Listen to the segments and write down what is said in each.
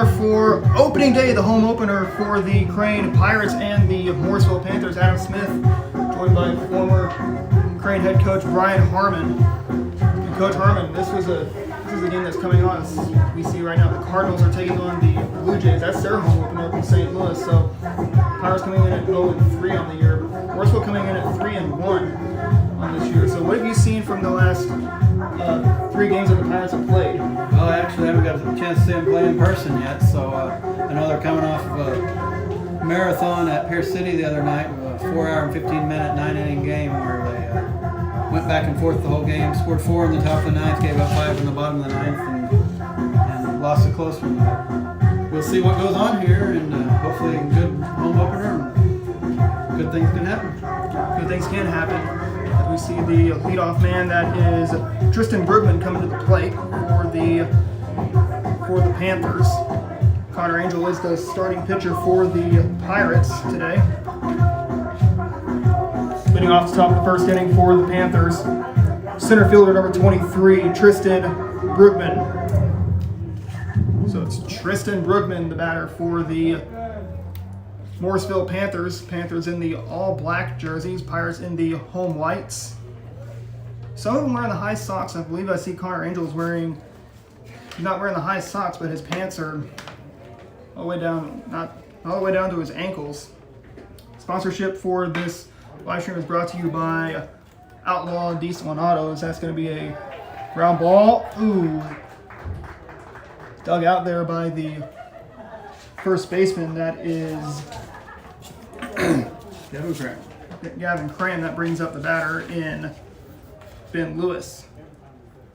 are for opening day, the home opener for the Crane Pirates and the Morrisville Panthers. Adam Smith, joined by former Crane head coach Brian Harmon. And Coach Harmon, this is a game that's coming on. As we see right now, the Cardinals are taking on the Blue Jays. That's their home opener up in St. Louis. So Pirates coming in at 0-3 on the year. Morrisville coming in at 3-1 on this year. So what have you seen from the last 3 games that the Pirates have played? Well, I actually haven't got a chance to see them play in person yet, so I know they're coming off of a marathon at Pierce City the other night, a 4-hour and 15-minute 9-inning game where they went back and forth the whole game, scored 4 in the top of the 9th, gave up 5 in the bottom of the 9th, and lost a close one. We'll see what goes on here, and hopefully a good home opener, and good things can happen. Good things can happen. We see the leadoff man, that is Tristan Brugman, coming to the plate for the Panthers. Connor Angel is the starting pitcher for the Pirates today. Leading off the top of the first inning for the Panthers, center fielder number 23, Tristan Brugman. So it's Tristan Brugman, the batter for the Morrisville Panthers. Panthers in the all-black jerseys, Pirates in the home whites. Some of them wearing the high socks. I believe I see Connor Angel's not wearing the high socks, but his pants are all the way down, not all the way down to his ankles. Sponsorship for this live stream is brought to you by Outlaw Diesel and Autos. That's going to be a ground ball. Ooh. Dug out there by the first baseman, that is Gavin Cram. That brings up the batter in Ben Lewis.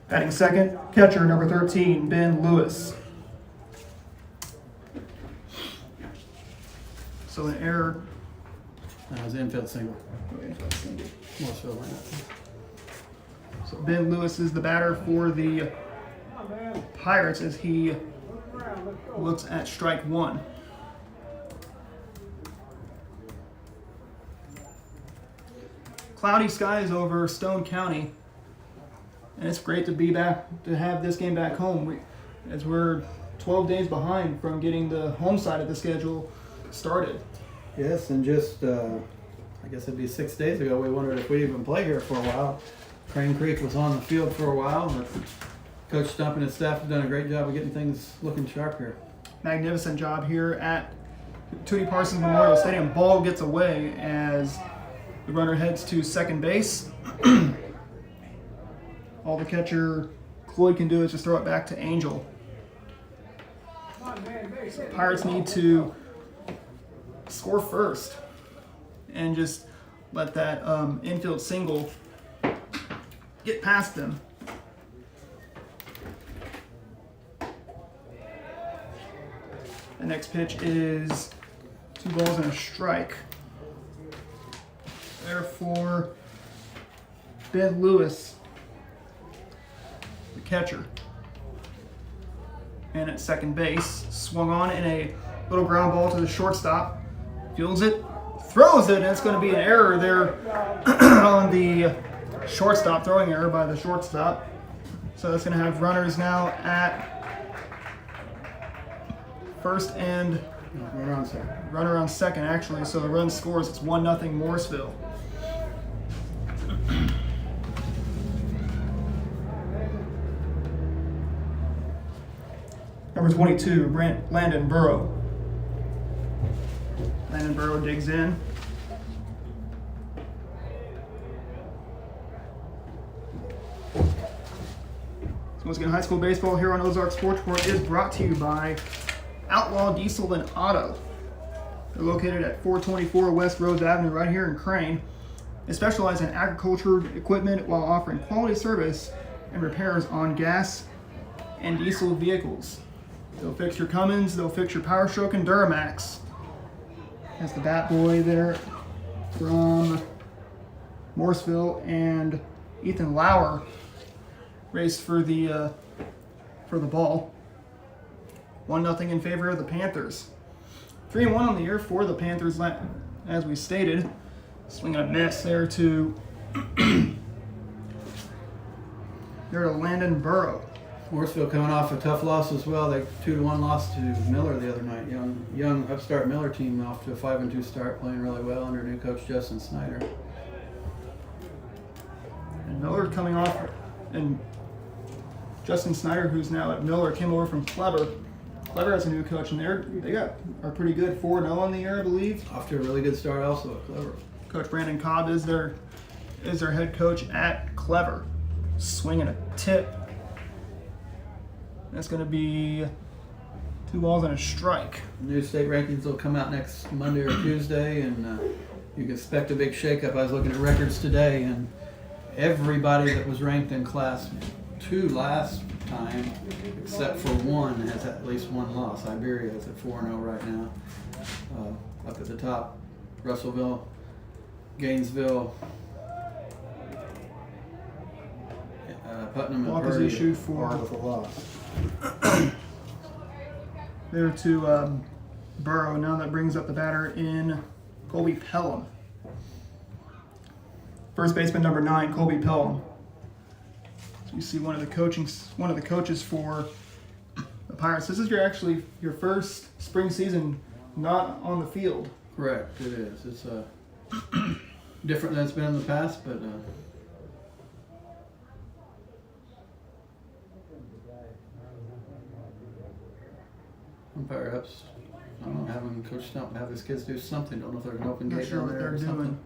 Batting second, catcher number 13, Ben Lewis. So an error. That was infield single. Morrisville lineup. So Ben Lewis is the batter for the Pirates as he looks at strike 1. Cloudy skies over Stone County, and it's great to be back, to have this game back home, as we're 12 days behind from getting the home side of the schedule started. Yes, and just, I guess it'd be 6 days ago, we wondered if we'd even play here for a while. Crane Creek was on the field for a while, but Coach Stump and his staff have done a great job of getting things looking sharp here. Magnificent job here at Tootie Parsons Memorial Stadium. Ball gets away as the runner heads to second base. All the catcher Cloyd can do is just throw it back to Angel. So Pirates need to score first and just let that infield single get past them. The next pitch is 2 balls and a strike. Therefore, Ben Lewis, the catcher. And at second base, swung on in a little ground ball to the shortstop. Fields it, throws it, and it's going to be an error there on the shortstop, throwing error by the shortstop. So that's going to have runners now at first and runner on second, actually. So the run scores. It's 1-0 Morrisville. Number 22, Landon Burrow. Landon Burrow digs in. Once again, high school baseball here on Ozark Sports Report is brought to you by Outlaw Diesel and Auto. They're located at 424 West Rose Avenue right here in Crane. They specialize in agriculture equipment while offering quality service and repairs on gas and diesel vehicles. They'll fix your Cummins, they'll fix your Power Stroke and Duramax. That's the bat boy there from Morrisville, and Ethan Lauer raced for the ball. 1-0 in favor of the Panthers. 3-1 on the year for the Panthers, as we stated. Swing and a miss there to Landon Burrow. Morrisville coming off a tough loss as well. They 2-1 loss to Miller the other night. Young upstart Miller team off to a 5-2 start, playing really well under new coach Justin Snyder. And Miller coming off, and Justin Snyder, who's now at Miller, came over from Clever. Clever has a new coach, and they are pretty good, 4-0 on the year, I believe. Off to a really good start also at Clever. Coach Brandon Cobb is their head coach at Clever. Swinging a tip. That's going to be 2 balls and a strike. New state rankings will come out next Monday or Tuesday, and you can expect a big shakeup. I was looking at records today, and everybody that was ranked in Class 2 last time, except for one, has at least one loss. Iberia is at 4-0 right now. Up at the top, Russellville, Gainesville, Putnam, and Walk is Purdy issued for all with a loss. There to Burrow. Now that brings up the batter in Colby Pelham. First baseman number 9, Colby Pelham. So you see one of the coaches for the Pirates. This is your first spring season not on the field. Correct, it is. It's different than it's been in the past, but umpire ups. I don't know, having Coach Stump have his kids do something. Don't know if there's an open Not gate sure down what there they're or something. doing.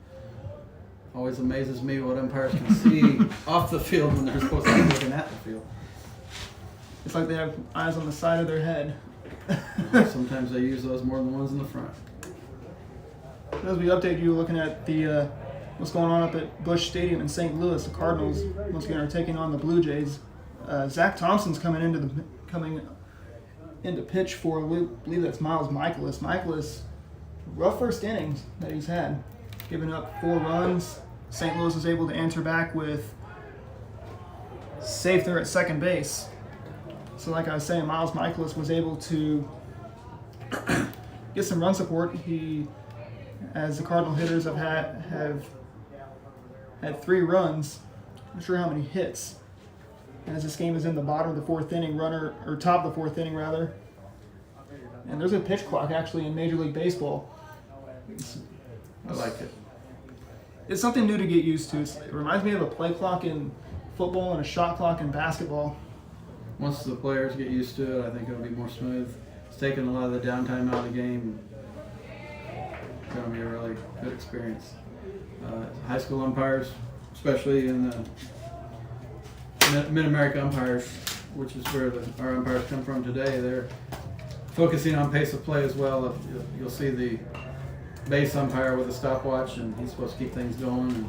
Always amazes me what umpires can see off the field when they're supposed to be looking at the field. It's like they have eyes on the side of their head. Sometimes they use those more than the ones in the front. As we update you, looking at the what's going on up at Busch Stadium in St. Louis, the Cardinals once again are taking on the Blue Jays. Zach Thompson's coming into pitch for, I believe that's Miles Michaelis. Michaelis, rough first innings that he's had, giving up 4 runs. St. Louis was able to answer back with safe there at second base. So like I was saying, Miles Michaelis was able to get some run support. He, as the Cardinal hitters have had 3 runs. I'm not sure how many hits. And as this game is in the bottom of the 4th inning, top of the 4th inning rather. And there's a pitch clock actually in Major League Baseball. I like it. It's something new to get used to. It reminds me of a play clock in football and a shot clock in basketball. Once the players get used to it, I think it'll be more smooth. It's taking a lot of the downtime out of the game. It's going to be a really good experience. High school umpires, especially in the Mid-America umpires, which is where our umpires come from today, they're focusing on pace of play as well. You'll see the base umpire with a stopwatch, and he's supposed to keep things going and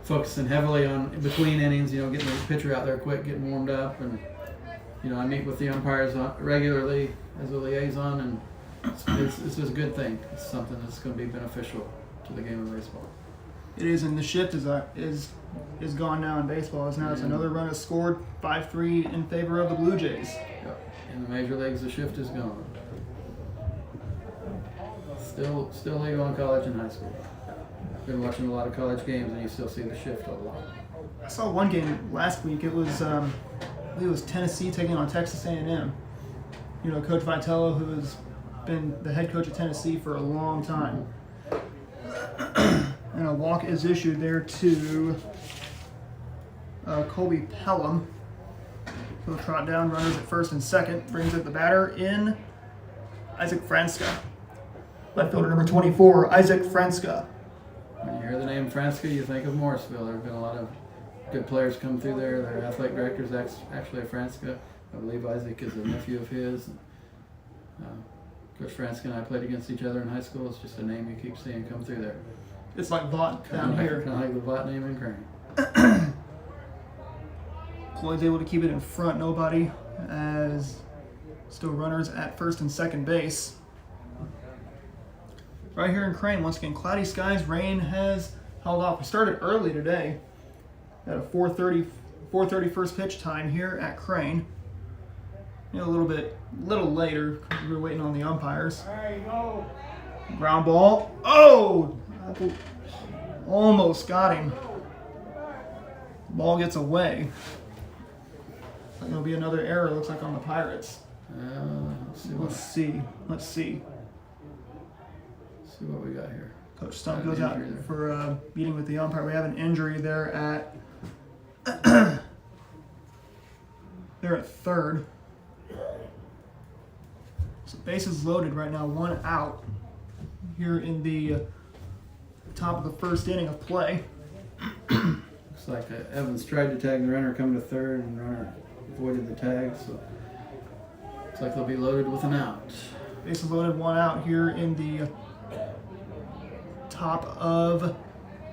focusing heavily on between innings, getting the pitcher out there quick, getting warmed up. And I meet with the umpires regularly as a liaison, and it's just a good thing. It's something that's going to be beneficial to the game of baseball. It is, and the shift is gone now in baseball. It's another run is scored, 5-3 in favor of the Blue Jays. Yep. In the major leagues, the shift is gone. Still legal in college and high school. Been watching a lot of college games, and you still see the shift a lot. I saw one game last week. It was I believe it was Tennessee taking on Texas A&M. Coach Vitello, who has been the head coach of Tennessee for a long time. And a walk is issued there to Colby Pelham. He'll trot down runners at first and second. Brings up the batter in Isaac Franska. Left fielder number 24, Isaac Franska. When you hear the name Franska, you think of Morrisville. There have been a lot of good players come through there. Their athletic director is actually a Franska. I believe Isaac is a nephew of his. Coach Franska and I played against each other in high school. It's just a name you keep seeing come through there. It's like Vaught down here. Kind of like the Vaught name in Crane. Cloyd's able to keep it in front, nobody, as still runners at first and second base. Right here in Crane, once again, cloudy skies, rain has held off. We started early today at a 4:30 first pitch time here at Crane. A little later because we were waiting on the umpires. There you go. Ground ball. Oh! Almost got him. Ball gets away. There'll be another error, looks like, on the Pirates. Let's see Let's see. what we got here. Coach Stump goes out for meeting with the umpire. We have an injury there at they're at third. So bases loaded right now, 1 out here in the top of the first inning of play. Looks like Evans tried to tag the runner coming to third, and the runner avoided the tag, so looks like they'll be loaded with an out. Bases loaded, 1 out here in the top of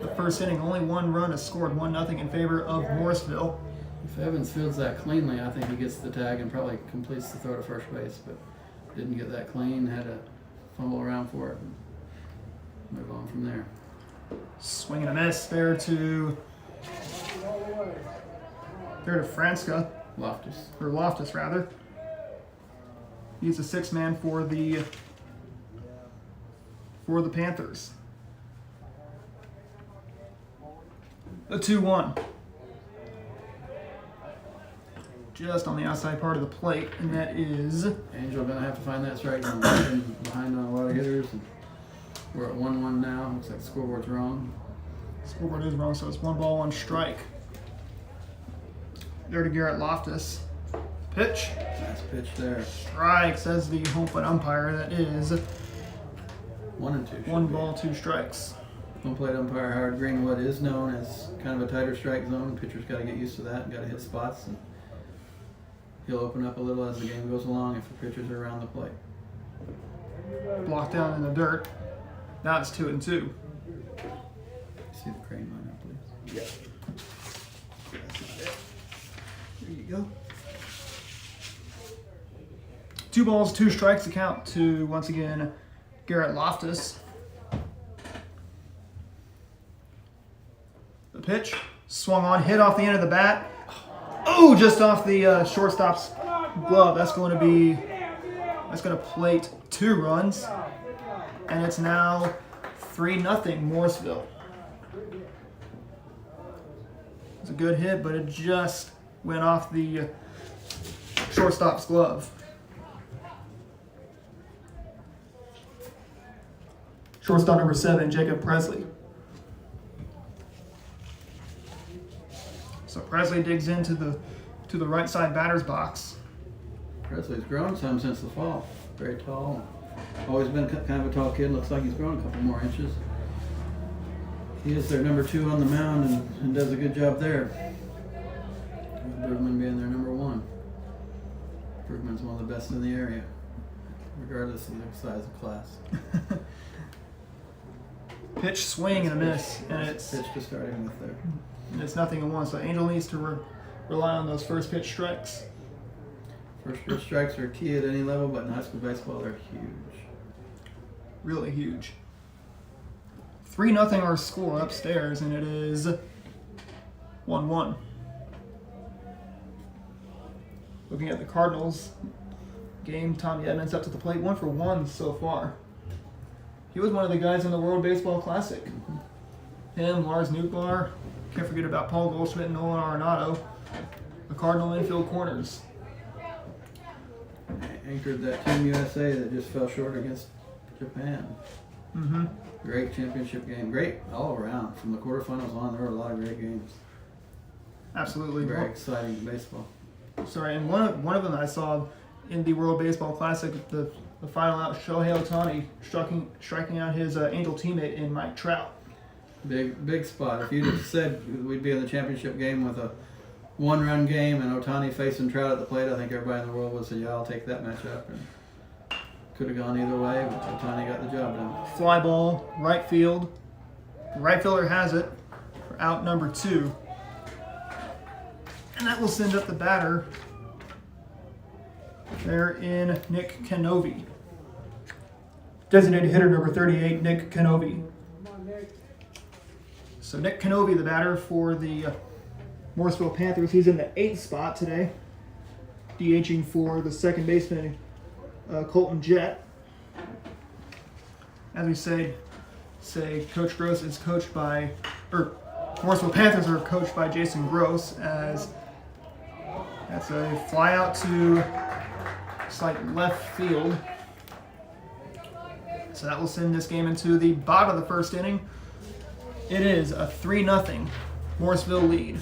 the first inning. Only 1 run is scored, 1-0 in favor of Morrisville. If Evans fields that cleanly, I think he gets the tag and probably completes the throw to first base, but didn't get that clean, had to fumble around for it and move on from there. Swing and a miss there to Franska, Loftus rather. He's a 6th man for the Panthers. The 2-1. Just on the outside part of the plate, and that is Angel gonna have to find that strike zone. Been behind on a lot of hitters, and we're at 1-1 now. Looks like the scoreboard's wrong. Scoreboard is wrong, so it's 1 ball, 1 strike. There to Garrett Loftus. Pitch. Nice pitch there. Strike, says the home plate umpire. That is 1 and 2. 1 ball, 2 strikes. Home plate umpire Howard Greenwood is known as kind of a tighter strike zone. Pitcher's got to get used to that and got to hit spots. And he'll open up a little as the game goes along if the pitchers are around the plate. Blocked down in the dirt. Now it's 2-2. See the crane line up, please. Yeah. There you go. 2 balls, 2 strikes to count to, once again, Garrett Loftus. The pitch, swung on, hit off the end of the bat. Oh, just off the shortstop's glove. That's going to plate 2 runs. And it's now 3-0 Morrisville. It's a good hit, but it just went off the shortstop's glove. Shortstop number 7, Jacob Presley. So Presley digs into the right side batter's box. Presley's grown some since the fall. Very tall. Always been kind of a tall kid. Looks like he's grown a couple more inches. He is their number 2 on the mound and does a good job there. Bergman being their number 1. Bergman's one of the best in the area, regardless of the size of class. Pitch, swing, and a miss, and it's pitch to start him with there. And it's 0-1. So Angel needs to rely on those first pitch strikes. First pitch strikes are key at any level, but in high school baseball they're huge. Really huge. 3-0 our score upstairs, and it is 1-1. Looking at the Cardinals game, Tommy Edmonds up to the plate, 1 for 1 so far. He was one of the guys in the World Baseball Classic. Him, Lars Nuklar, can't forget about Paul Goldschmidt and Nolan Arenado, the Cardinal infield corners. Anchored that Team USA that just fell short against Japan. Mm-hmm. Great championship game. Great all around. From the quarterfinals on, there were a lot of great games. Absolutely. Very exciting baseball. Sorry, and one of them I saw in the World Baseball Classic, the final out, Shohei Ohtani striking out his Angel teammate in Mike Trout. Big spot. If you'd have said we'd be in the championship game with a 1-run game and Ohtani facing Trout at the plate, I think everybody in the world would say, yeah, I'll take that matchup. And could have gone either way, but Ohtani got the job done. Fly ball, right field. The right fielder has it for out number 2. And that will send up the batter there in Nick Kenovi. Designated hitter number 38, Nick Kenovi. So Nick Kenovi, the batter for the Morrisville Panthers. He's in the 8th spot today, DHing for the second baseman, Colton Jett. As we say Coach Gross is coached by, or Morrisville Panthers are coached by Jason Gross, as That's a fly out to it's like left field. So that will send this game into the bottom of the first inning. It is a 3-0 Morrisville lead.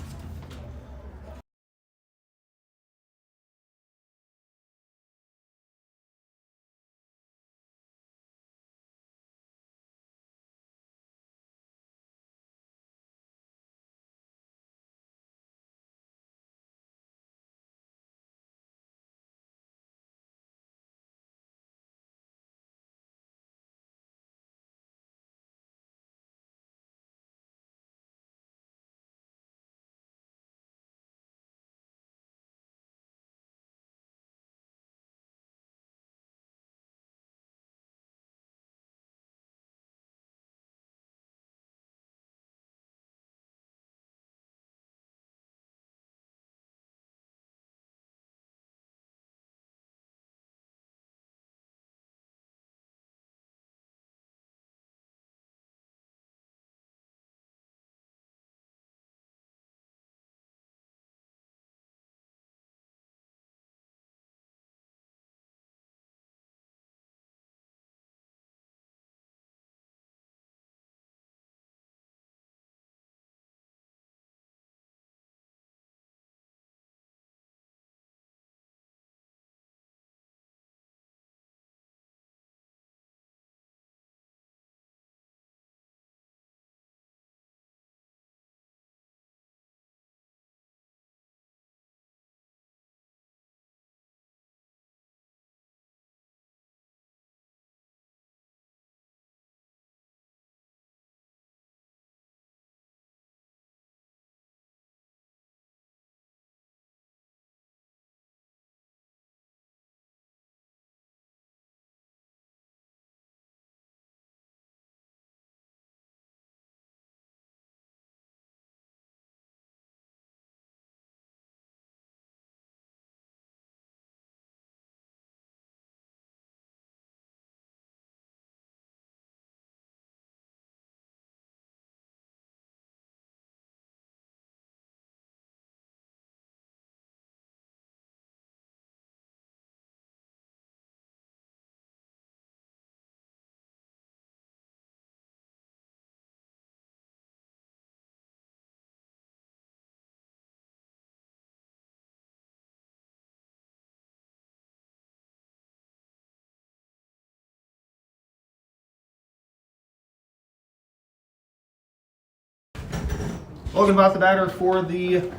Welcome back to the batter for the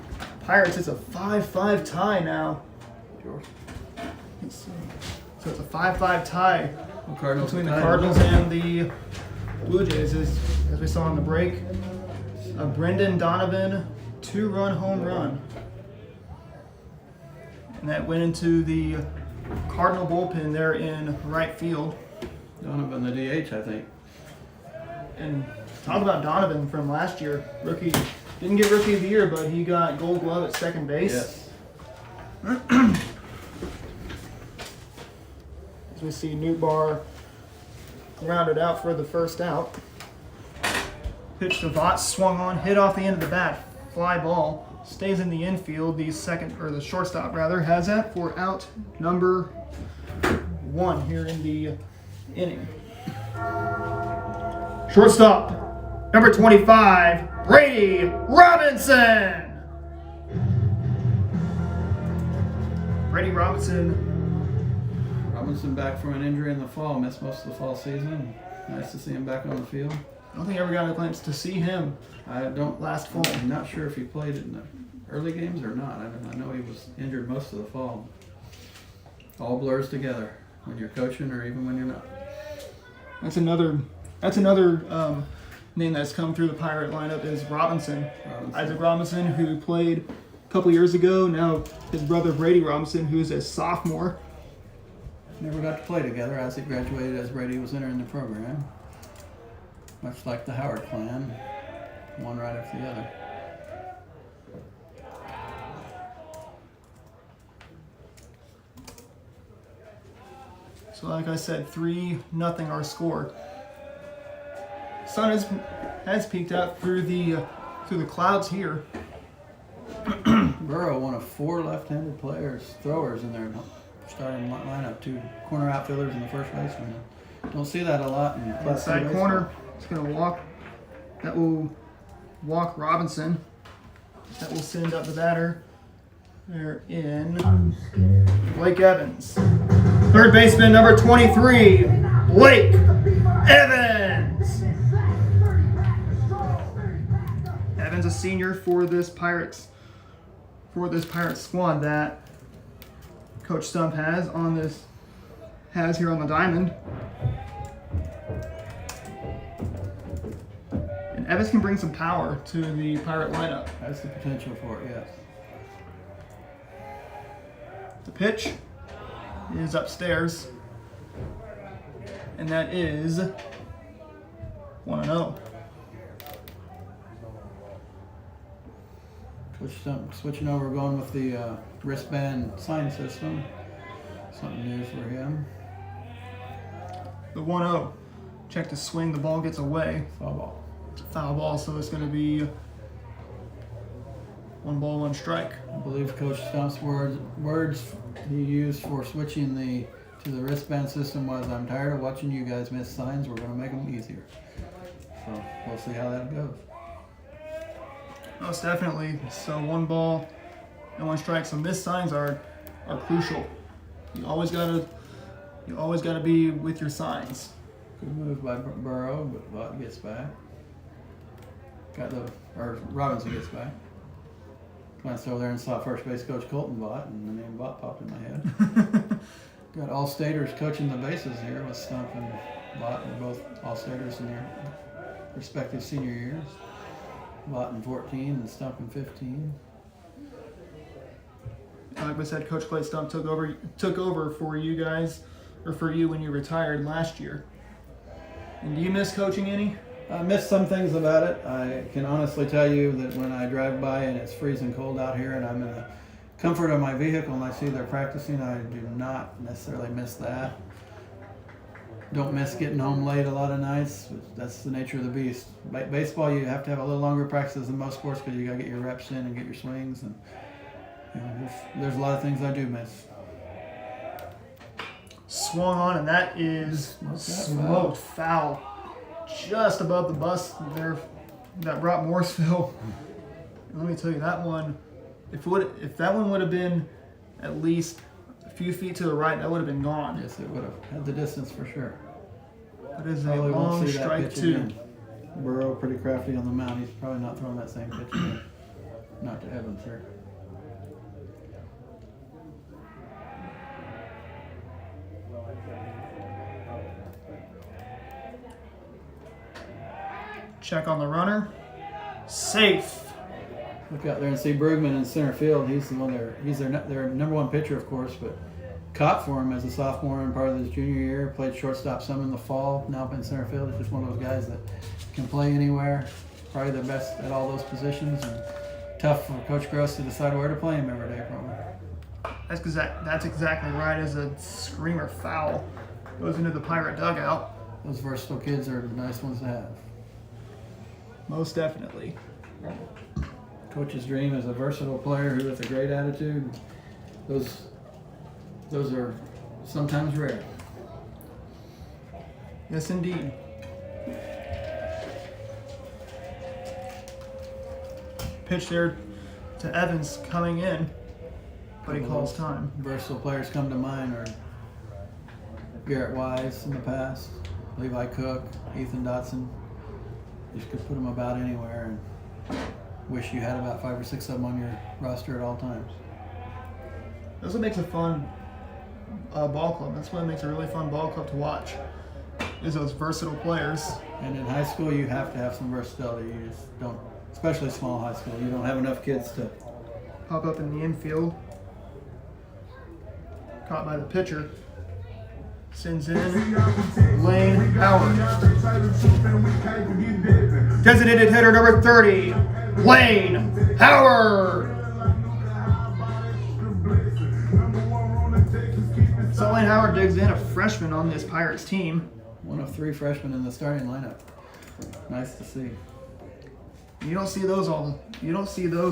Pirates. It's a 5-5 tie now. Let's see. So it's a 5-5 tie between the Cardinals and the Blue Jays. As we saw in the break, a Brendan Donovan 2-run home run. And that went into the Cardinal bullpen there in right field. Donovan, the DH, I think. And talk about Donovan from last year. Rookie. Didn't get Rookie of the Year, but he got Gold Glove at second base. Yes. As we see Newt Barr rounded out for the first out. Pitch to Vaught, swung on, hit off the end of the bat. Fly ball. Stays in the infield. The shortstop rather, has that for out number 1 here in the inning. Shortstop, number 25, Brady Robinson. Brady Robinson back from an injury in the fall, missed most of the fall season. Nice to see him back on the field. I don't think I ever got a glimpse to see him. Last fall. I'm not sure if he played in the early games or not. I know he was injured most of the fall. All blurs together when you're coaching or even when you're not. That's another name that's come through the Pirate lineup is Robinson. Isaac Robinson, who played a couple years ago. Now his brother Brady Robinson, who's a sophomore. Never got to play together. Isaac graduated as Brady was entering the program. Much like the Howard clan, one right after the other. So like I said, 3-0 our score. Sun has peeked out through the clouds here. Burrow, one of 4 left-handed throwers in their starting lineup. 2 corner outfielders and the first baseman. Don't see that a lot in Class C Inside baseball. corner. It's going to walk. That will walk Robinson. That will send up the batter. They're in Blake Evans. Third baseman, number 23, Blake Evans. Evans, a senior for this Pirates squad that Coach Stump has here on the diamond. And Evans can bring some power to the Pirate lineup. That's the potential for it, yes. The pitch is upstairs, and that is 1-0. Switching over, going with the wristband sign system. Something new for him. The 1-0. Check to swing, the ball gets away. Foul ball. It's a foul ball, so it's going to be 1 ball, 1 strike. I believe Coach Stump's words he used for switching to the wristband system was, "I'm tired of watching you guys miss signs. We're going to make them easier." So we'll see how that goes. Most definitely. So 1 ball and 1 strike. So missed signs are crucial. You always gotta be with your signs. Good move by Burrow, but Vaught gets back. Robinson gets back. Glanced over there and saw first base coach Colton Vaught, and the name Vaught popped in my head. Got all-staters coaching the bases here with Stump and Vaught. They're both all-staters in their respective senior years. Vaught in 14 and Stump in 15. Like I said, Coach Clay Stump took over for you guys, or for you when you retired last year. And do you miss coaching any? I miss some things about it. I can honestly tell you that when I drive by and it's freezing cold out here and I'm in the comfort of my vehicle and I see they're practicing, I do not necessarily miss that. Don't miss getting home late a lot of nights. That's the nature of the beast. Baseball, you have to have a little longer practices than most sports because you got to get your reps in and get your swings. And there's a lot of things I do miss. Swung on, and that is smoked foul. Just above the bus there that brought Morrisville. And let me tell you, that one, if that one would have been at least a few feet to the right, that would have been gone. Yes, it would have had the distance for sure. That is a long strike too. Burrow pretty crafty on the mound. He's probably not throwing that same pitch again. Not to Evans here. Check on the runner. Safe. Look out there and see Brugman in center field. He's the one he's their number 1 pitcher, of course, but caught for him as a sophomore and part of his junior year. Played shortstop some in the fall. Now in center field. He's just one of those guys that can play anywhere. Probably the best at all those positions, and tough for Coach Gross to decide where to play him every day. Probably. That's exactly right. As a screamer foul goes into the Pirate dugout. Those versatile kids are the nice ones to have. Most definitely. Coach's dream is a versatile player who has a great attitude. Those are sometimes rare. Yes, indeed. Pitch there to Evans coming in, but he calls time. Versatile players come to mind are Garrett Wise in the past, Levi Cook, Ethan Dotson. You could put them about anywhere and wish you had about 5 or 6 of them on your roster at all times. That's what makes a fun ball club. That's what makes a really fun ball club to watch, is those versatile players. And in high school, you have to have some versatility. You just don't, especially small high school, you don't have enough kids to Pop up in the infield. Caught by the pitcher. Sends in Lane Howard. Designated hitter number 30, Lane Howard. So Lane Howard digs in, a freshman on this Pirates team. One of 3 freshmen in the starting lineup. Nice to see. You don't see those a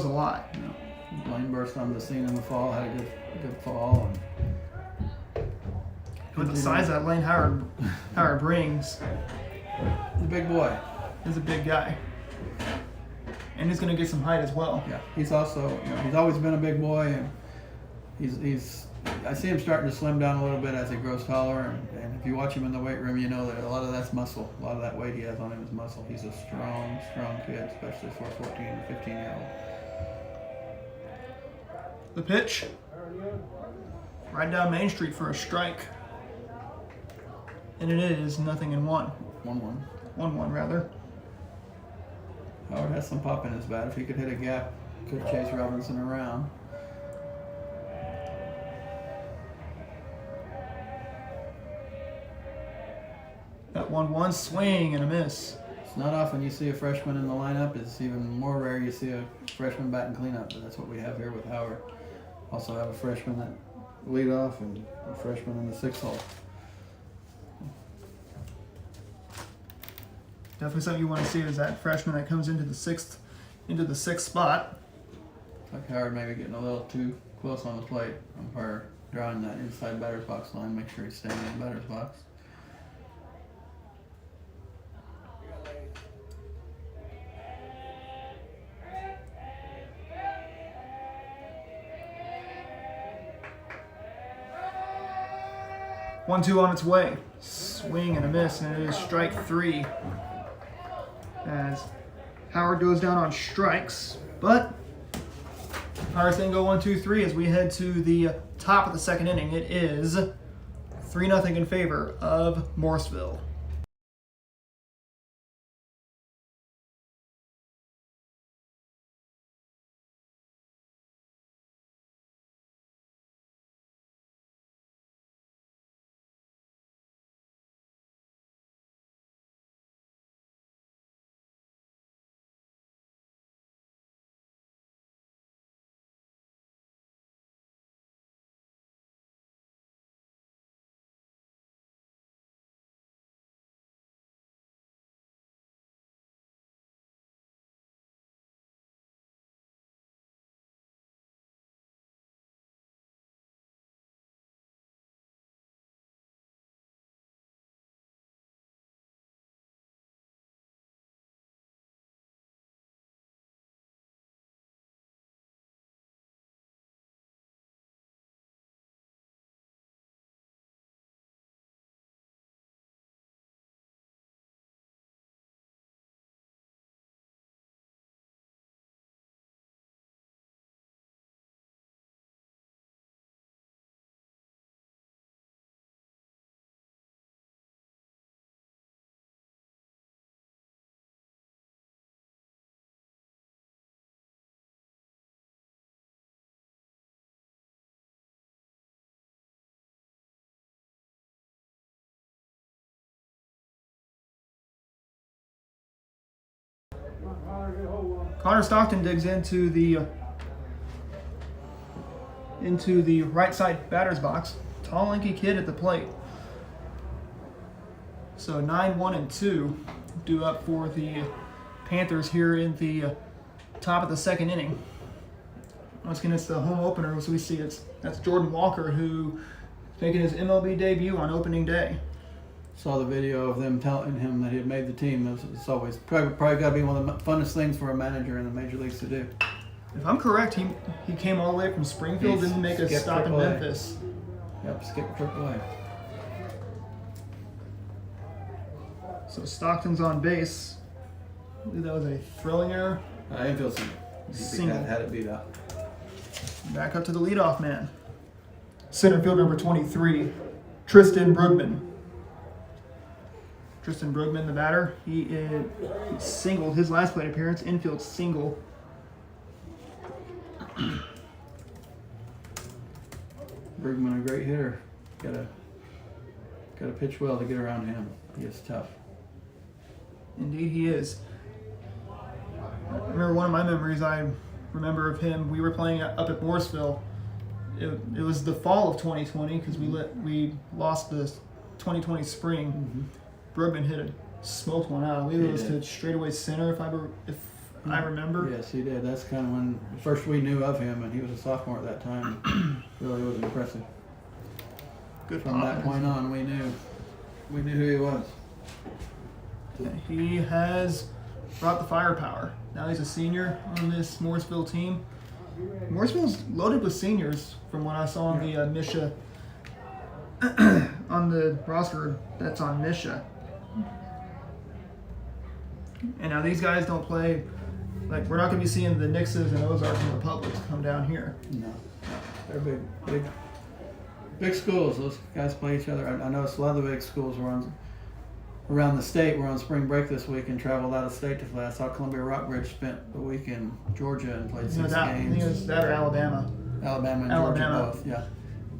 lot. No. Lane burst on the scene in the fall, had a good fall. With the size that Lane Howard brings, He's a big boy. He's a big guy. And he's going to get some height as well. Yeah, he's also, he's always been a big boy, and he's I see him starting to slim down a little bit as he grows taller, and if you watch him in the weight room, you know that a lot of that's muscle. A lot of that weight he has on him is muscle. He's a strong kid, especially for a 14 or 15-year-old. The pitch. Right down Main Street for a strike. And it is 0-1. 1-1. 1-1 rather. Howard has some pop in his bat. If he could hit a gap, could chase Robinson around. That 1-1 swing and a miss. It's not often you see a freshman in the lineup. It's even more rare you see a freshman batting cleanup, but that's what we have here with Howard. Also have a freshman that lead off and a freshman in the 6th hole. Definitely something you want to see is that freshman that comes into the sixth spot. Like Howard maybe getting a little too close on the plate. Umpire drawing that inside batter's box line. Make sure he's staying in the batter's box. One-two on its way. Swing and a miss, and it is strike 3. As Howard goes down on strikes, but Pirates then go 1-2-3 as we head to the top of the 2nd inning. It is 3-0 in favor of Morrisville. Connor Stockton digs into the right side batter's box. Tall, lanky kid at the plate. So 9-1-2 due up for the Panthers here in the top of the 2nd inning. Once again, it's the home opener, as we see that's Jordan Walker, who is making his MLB debut on opening day. Saw the video of them telling him that he had made the team. It's always probably got to be one of the funnest things for a manager in the major leagues to do. If I'm correct, he came all the way from Springfield, didn't make a stop in Memphis. Yep, skip AAA. So Stockton's on base. I believe that was a thrilling error. Infield single. Had it beat out. Back up to the leadoff man. Center field number 23, Tristan Brugman. Tristan Brugman, the batter, he singled his last plate appearance, infield single. Brugman, a great hitter. Got to pitch well to get around him. He is tough. Indeed, he is. I remember one of my memories I remember of him. We were playing up at Morrisville. It was the fall of 2020 because we lost the 2020 spring. Brugman smoked one out. I believe it was to straightaway center, if I remember. Yes, he did. That's kind of when first we knew of him, and he was a sophomore at that time. Really was impressive. Good From that point on, we knew who he was. He has brought the firepower. Now he's a senior on this Morrisville team. Morrisville's loaded with seniors from what I saw on the Misha on the roster that's on Misha. And now these guys don't play, like we're not going to be seeing the Nixes and Ozarks and Republics come down here. No, they're big schools. Those guys play each other. I noticed a lot of the big schools were around the state. We're on spring break this week and traveled out of state to play. I saw Columbia Rockbridge spent the week in Georgia and played 6 games. I think it was that or Alabama. Alabama and Georgia both, yeah.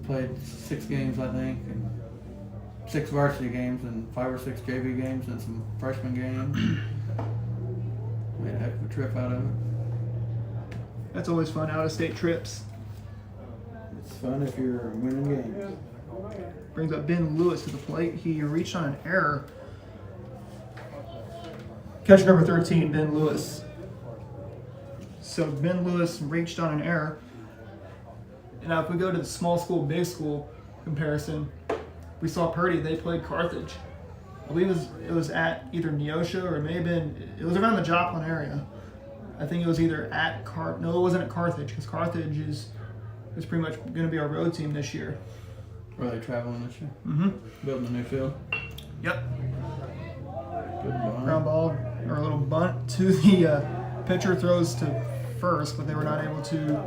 Played 6 games, I think, and 6 varsity games and 5 or 6 JV games and some freshman games. Made a heck of a trip out of it. That's always fun, out-of-state trips. It's fun if you're winning games. Brings up Ben Lewis to the plate. He reached on an error. Catcher number 13, Ben Lewis. So Ben Lewis reached on an error. And now if we go to the small school, big school comparison, we saw Purdy, they played Carthage. I believe it was at either Neosho or it may have been, it was around the Joplin area. I think it was either at no, it wasn't at Carthage, because Carthage is pretty much going to be our road team this year. Were they traveling this year? Mm-hmm. Building a new field? Yep. Good ball. Ground ball, or a little bunt to the pitcher, throws to first, but they were not able to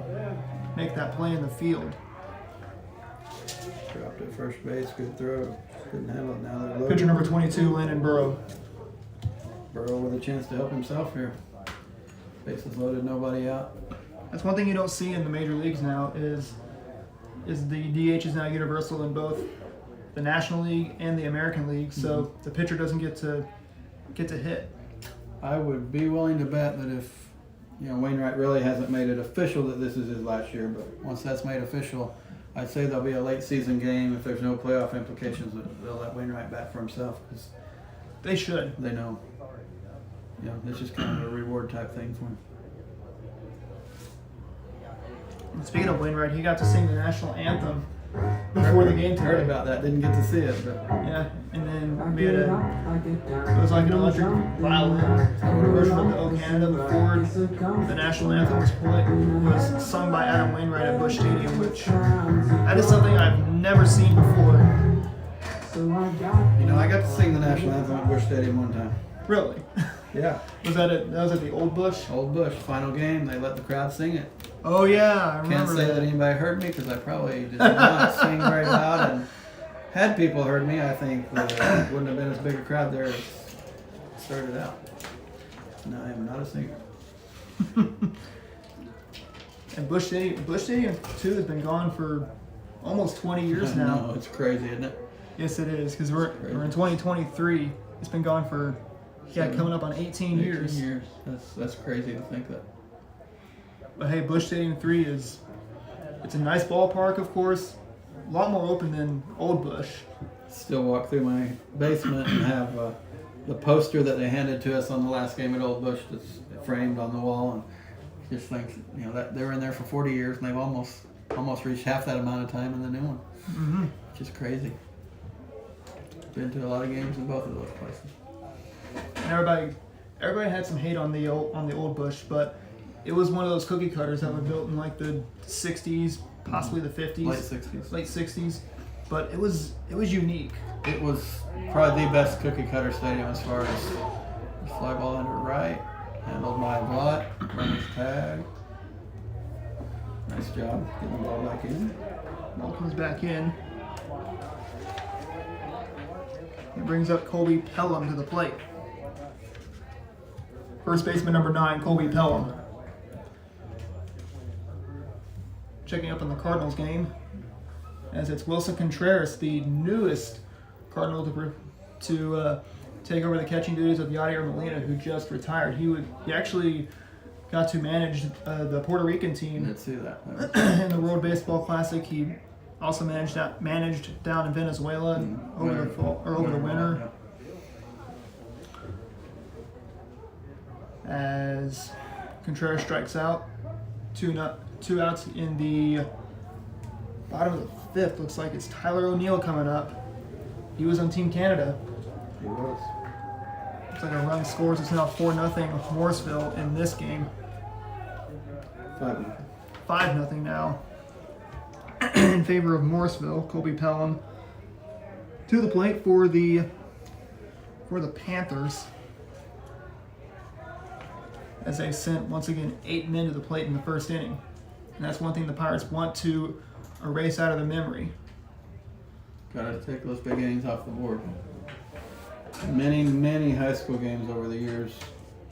make that play in the field. Dropped at first base, good throw. Couldn't handle it. Now they're loaded. Pitcher number 22, Landon Burrow. Burrow with a chance to help himself here. Bases loaded, nobody out. That's one thing you don't see in the major leagues now is the DH is now universal in both the National League and the American League, so the pitcher doesn't get to hit. I would be willing to bet that if Wainwright really hasn't made it official that this is his last year, but once that's made official, I'd say there'll be a late season game if there's no playoff implications. They'll let Wainwright bat for himself because they should. They know. It's just kind of a reward type thing for him. And speaking of Wainwright, he got to sing the national anthem before the game today. Heard about that, didn't get to see it, but yeah. And then we had it was like an electric violin version of the "O Canada" before the national anthem was sung by Adam Wainwright at Busch Stadium, which that is something I've never seen before. I got to sing the national anthem at Busch Stadium one time. Really? Yeah. That was at the Old Busch? Old Busch, final game. They let the crowd sing it. Oh yeah, I remember. Can't say that anybody heard me because I probably did not sing very loud, and had people heard me, I think that it wouldn't have been as big a crowd there as it started out. No, I am not a singer. And Busch Stadium too has been gone for almost 20 years now. No, it's crazy, isn't it? Yes, it is, because we're in 2023. It's been gone for coming up on 18 years. 18 years. That's crazy to think that. But hey, Busch Stadium 3 it's a nice ballpark, of course. A lot more open than Old Busch. Still walk through my basement and have the poster that they handed to us on the last game at Old Busch that's framed on the wall, and just think that they were in there for 40 years and they've almost reached half that amount of time in the new one. Mm-hmm. Which is crazy. Been to a lot of games in both of those places. And everybody had some hate on the Old Busch, but it was one of those cookie cutters that were built in like the 60s, possibly the 50s. Late 60s. But it was unique. It was probably the best cookie cutter stadium as far as the fly ball under right, handled by Blott, runner's tag. Nice job getting the ball back in. Ball comes back in. It brings up Colby Pelham to the plate. First baseman number 9, Colby Pelham. Checking up on the Cardinals game, as it's Wilson Contreras, the newest Cardinal to take over the catching duties of Yadier Molina, who just retired. He actually got to manage the Puerto Rican team. Let's see that. In the World Baseball Classic. He also managed down in Venezuela over the winter. Yeah. As Contreras strikes out. Two outs in the bottom of the fifth. Looks like it's Tyler O'Neill coming up. He was on Team Canada. He was. Looks like a run scores. It's now 4-0 Morrisville in this game. 5-0. 5-0 now in favor of Morrisville. Colby Pelham to the plate for the Panthers, as they sent once again 8 men to the plate in the first inning. And that's one thing the Pirates want to erase out of their memory. Got to take those big innings off the board. Many high school games over the years,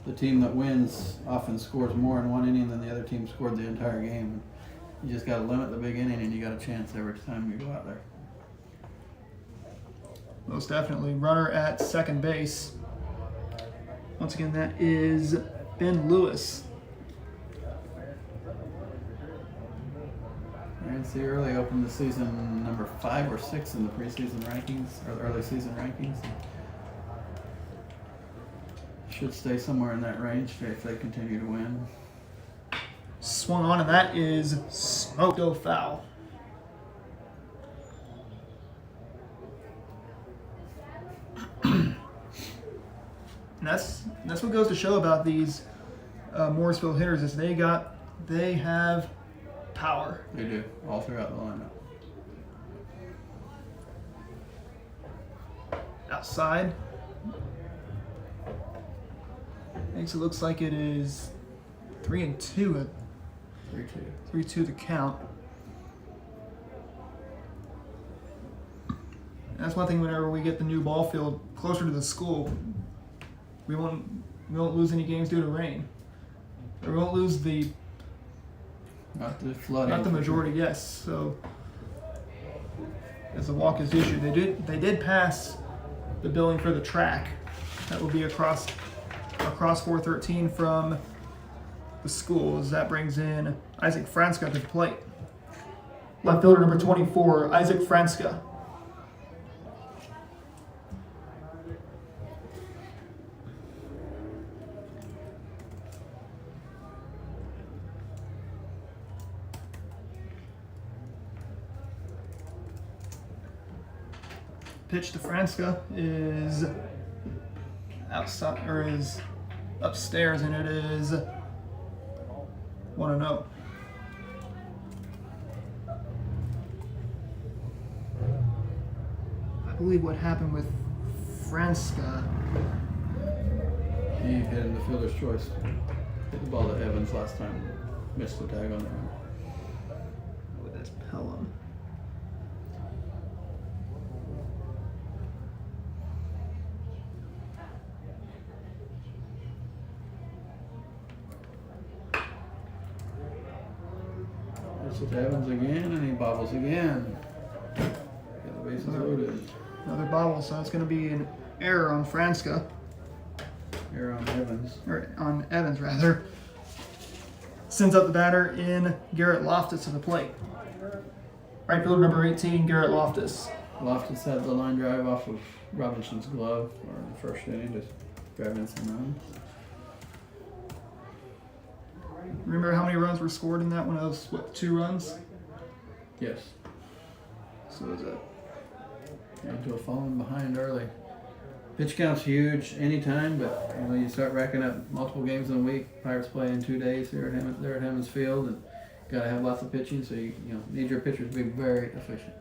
the team that wins often scores more in one inning than the other team scored the entire game. You just got to limit the big inning, and you got a chance every time you go out there. Most definitely. Runner at second base. Once again, that is Ben Lewis. RNC early opened the season number 5 or 6 in the preseason rankings, or the early season rankings. Should stay somewhere in that range if they continue to win. Swung on, and that is smoked. Go foul. And that's what goes to show about these Morrisville hitters is they have power. They do, all throughout the lineup. Outside. Makes it looks like it is 3-2. 3-2. 3-2 the count. And that's one thing whenever we get the new ball field closer to the school, we won't lose any games due to rain. Or we won't lose Not the flooding. not the majority, yes. So as the walk is issued, they did pass the billing for the track. That will be across 413 from the school, as that brings in Isaac Franska to the plate. Left fielder number 24, Isaac Franska. Pitch to Franska is outside, or is upstairs, and it is 1-0. I believe what happened with Franska. He had the fielder's choice. Hit the ball to Evans last time. Missed the tag on that one. Oh, that's Pelham. It's with Evans again, and he bobbles again. Got the bases loaded. Another bobble, so it's going to be an error on Franska. Here on Evans. Or on Evans, rather. Sends up the batter in Garrett Loftus to the plate. Right fielder number 18, Garrett Loftus. Loftus had the line drive off of Robinson's glove or in the first inning, just driving in some runs. Remember how many runs were scored in that one? It was, 2 runs? Yes. So is it? Into a falling behind early. Pitch count's huge anytime, but you start racking up multiple games in a week. Pirates play in 2 days here at they're at Hammons Field, and gotta have lots of pitching, so you need your pitchers to be very efficient.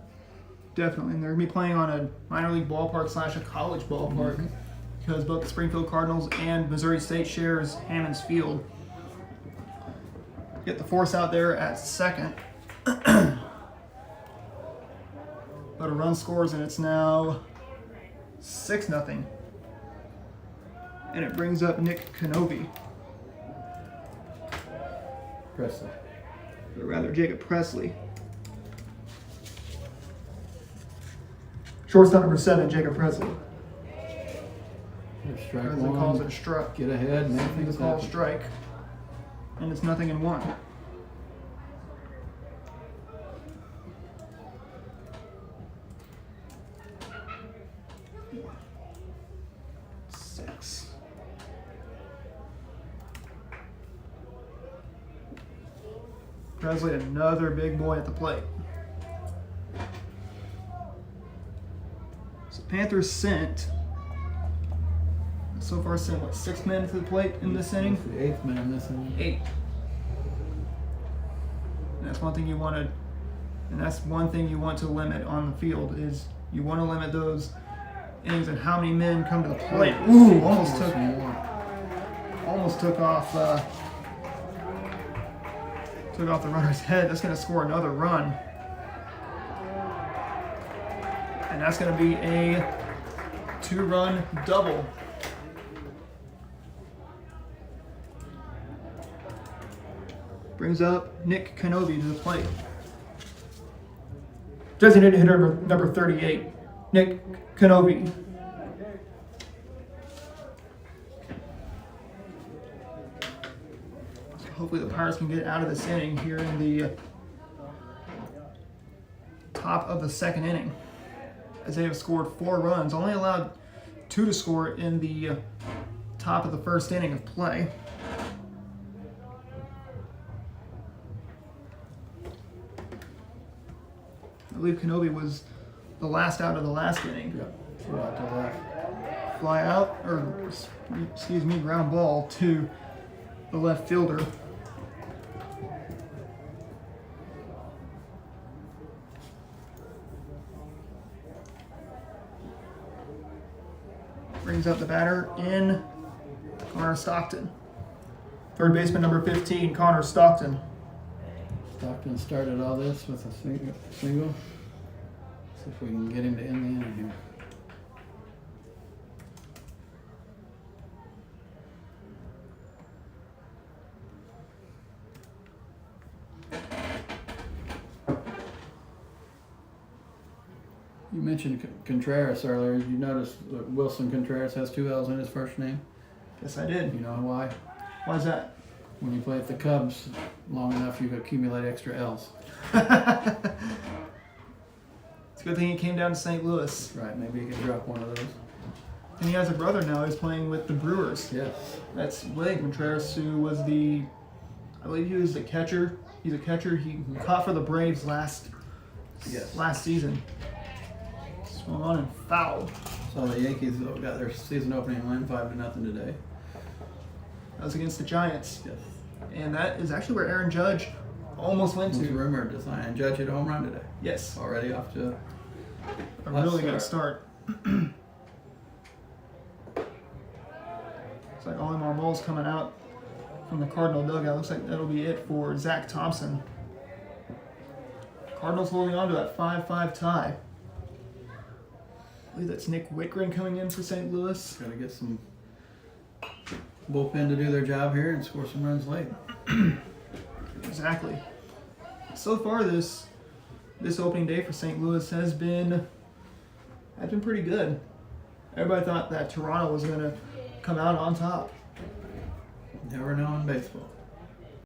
Definitely, and they're gonna be playing on a minor league ballpark / a college ballpark, because both the Springfield Cardinals and Missouri State shares Hammons Field. Get the force out there at second. But a run scores, and it's now 6-0. And it brings up Nick Kenobi. Presley. Or rather, Jacob Presley. Shortstop number 7, Jacob Presley. Strike Presley one. calls it a strike. Get ahead, make It's things called happen. strike. And it's 0-1. Presley, another big boy at the plate. So Panthers so far sent what, 6 men to the plate in this inning? It's the 8th man in this inning. 8. And that's one thing you want to limit on the field is you want to limit those innings and how many men come to the plate. Ooh, almost took off the runner's head. That's going to score another run. And that's going to be a 2-run double. Brings up Nick Kenobi to the plate. Designated hitter number 38, Nick Kenobi. So hopefully the Pirates can get out of this inning here in the top of the 2nd inning, as they have scored 4 runs, only allowed 2 to score in the top of the 1st inning of play. I believe Kenobi was the last out of the last inning. Yep. Fly out to the left. Fly out, or excuse me, ground ball to the left fielder. Brings up the batter in Connor Stockton. Third baseman number 15, Connor Stockton. Stockton started all this with a single. See if we can get him to end the inning here. You mentioned Contreras earlier. You noticed that Wilson Contreras has 2 L's in his first name? Yes, I did. You know why? Why's that? When you play at the Cubs long enough, you accumulate extra L's. It's a good thing he came down to St. Louis. Right, maybe you can drop one of those. And he has a brother now who's playing with the Brewers. Yes. That's William Contreras, who was I believe he was the catcher. He's a catcher. He caught for the Braves last season. Swung on and fouled. So the Yankees got their season opening win 5-0 today. That was against the Giants. Yes. And that is actually where Aaron Judge almost went Was to. rumored to sign. And Judge hit a home run today. Yes. Already off to A really good start. It's like Ollie Marmol's coming out from the Cardinal dugout. Looks like that'll be it for Zach Thompson. Cardinals holding on to that 5-5 tie. I believe that's Nick Wickren coming in for St. Louis. Got to get some bullpen to do their job here and score some runs late. Exactly. So far, this opening day for St. Louis has been pretty good. Everybody thought that Toronto was going to come out on top. Never know in baseball.